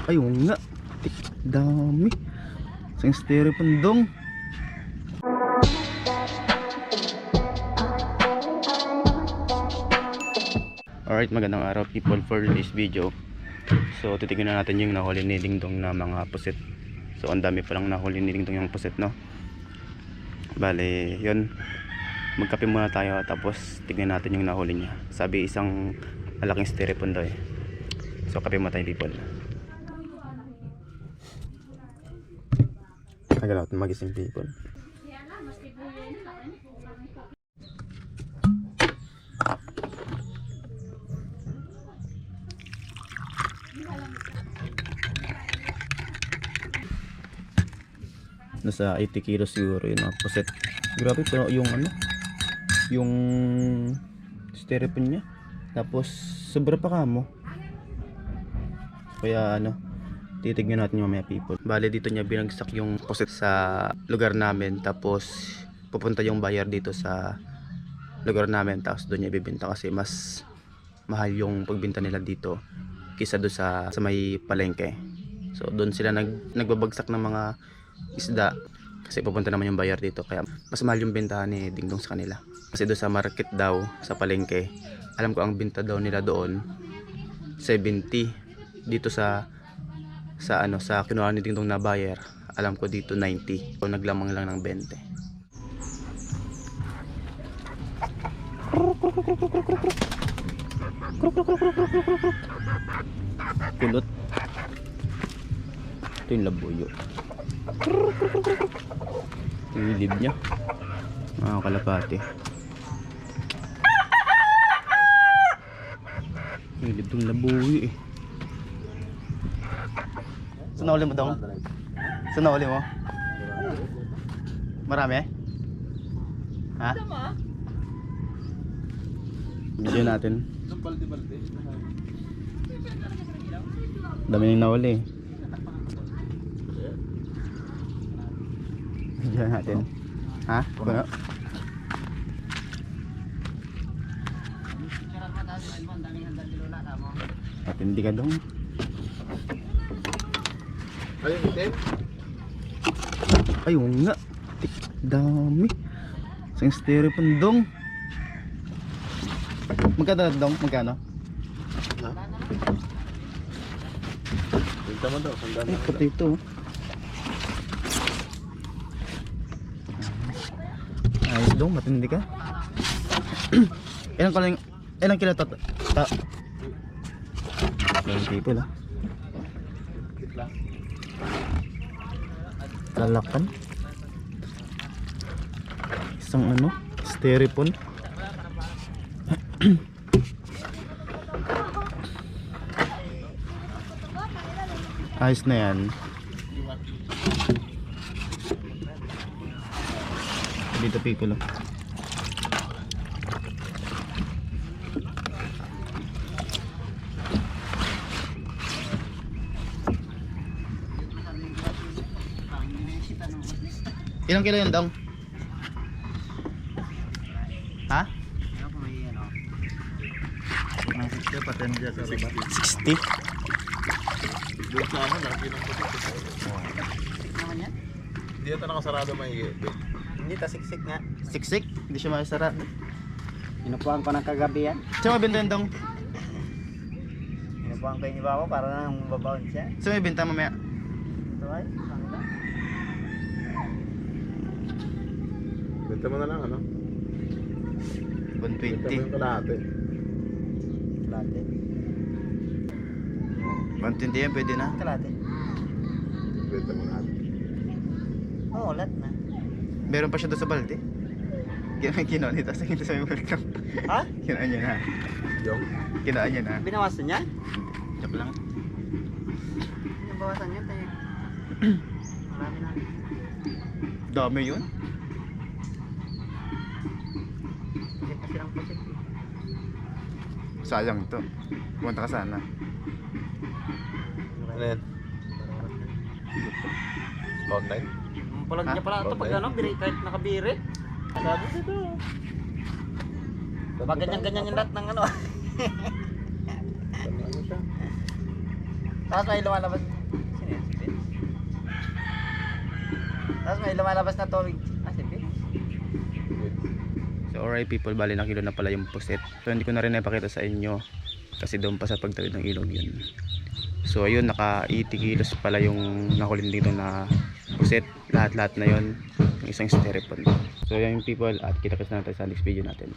Ayun nga. Dami. Isang styrofoam dong. Alright, magandang araw people for this video. So titignan natin yung nahuli ni Dingdong na mga pusit. So ang dami palang nahuli ni Dingdong yung pusit, no? Bale, yun. Magkape muna tayo tapos tignan natin yung nahuli niya. Sabi isang malaking styrofoam daw eh. So kape muna tayo people. Tagal natin magising people. Nasa 80 kilos siguro yun ang puset. Grabe, pero yung ano, yung styrofoam niya, tapos sobra pa kamo. Kaya ano, titignan natin yung mamaya people. Bale dito niya binagsak yung puset sa lugar namin, tapos pupunta yung buyer dito sa lugar namin, tapos doon niya ibibenta kasi mas mahal yung pagbenta nila dito kaysa doon sa may palengke. So doon sila nagbabagsak ng mga isda kasi pupunta naman yung buyer dito, kaya mas mahal yung bentahan ni Dingdong sa kanila. Kasi doon sa market daw, sa palengke, alam ko ang benta daw nila doon 70. Dito sa kinuha ni Dingdong na buyer, alam ko dito 90. So naglamang lang ng 20. Kulot. Ito yung labuyo. Yung ilib niya, mga kalapati. Yung ilib ng labuyo eh. Saan nahuli mo daw? Saan nahuli mo? Marami? Ha? Video natin. Dami nang nahuli. Video natin. Ha? Puno? At hindi ka dong. Ayun, itim. Ayun nga. Dami. Isang styrofoam dong. Magkano dong? Magkano? Ha? Pinta mo daw, sandaan Ay, na. pati ito. Ayos dong, matindi ka. Ilang kilo to? Ilang people ah. Lalakan. Isang ano, styrofoam. Ayos na yan. Dito people oh. Ilang kilo yun dong? Ha? Ang 60 paten dyan sa baba. 60? Doon sa ano, lagi ng puti. Naman yan? Hindi ito nakasarado may Hindi, tasiksik nga. Siksik? Hindi siya makasara. Inupuan ko ng kagabi yan. Saan may benta yun dong? Inupuan ko yung iba ko para nang babaon siya. Saan may benta mamaya? Ito ay, kanila. Benta mo na lang, ano? Benta mo 120. yung kalahati. Kalate. 120 yan, pwede na. Kalate. Benta mo na. Oo, lahat na. Meron pa siya doon sa balde. Kinuha niya, tapos hindi sa may welcome. Ha? Kinuha niya na. Yung? Kinuha niya na. Binawasan niya? Joke lang. Binawasan niya tayo. Marami na. Dami yun. Hindi pa silang pusit. Sayang to. Pumunta ka sana. Ano yan? Online? Palag niya pala ito pag ano, kahit nakabiri. Sabi dito. Pag ganyan-ganyan yung lahat ng ano. Ano siya? Tapos ay lumalabas. Tapos may lumalabas na tubig. Ah, sige. So alright people, bali na kilo na pala yung puset. So hindi ko na rin napakita sa inyo kasi doon pa sa pagtawid ng ilog yun. So ayun, naka 80 kilos pala yung nahulin dito na puset. Lahat-lahat na yun, yung isang styrofoam. So yan yung people, at kita-kita natin sa next video natin.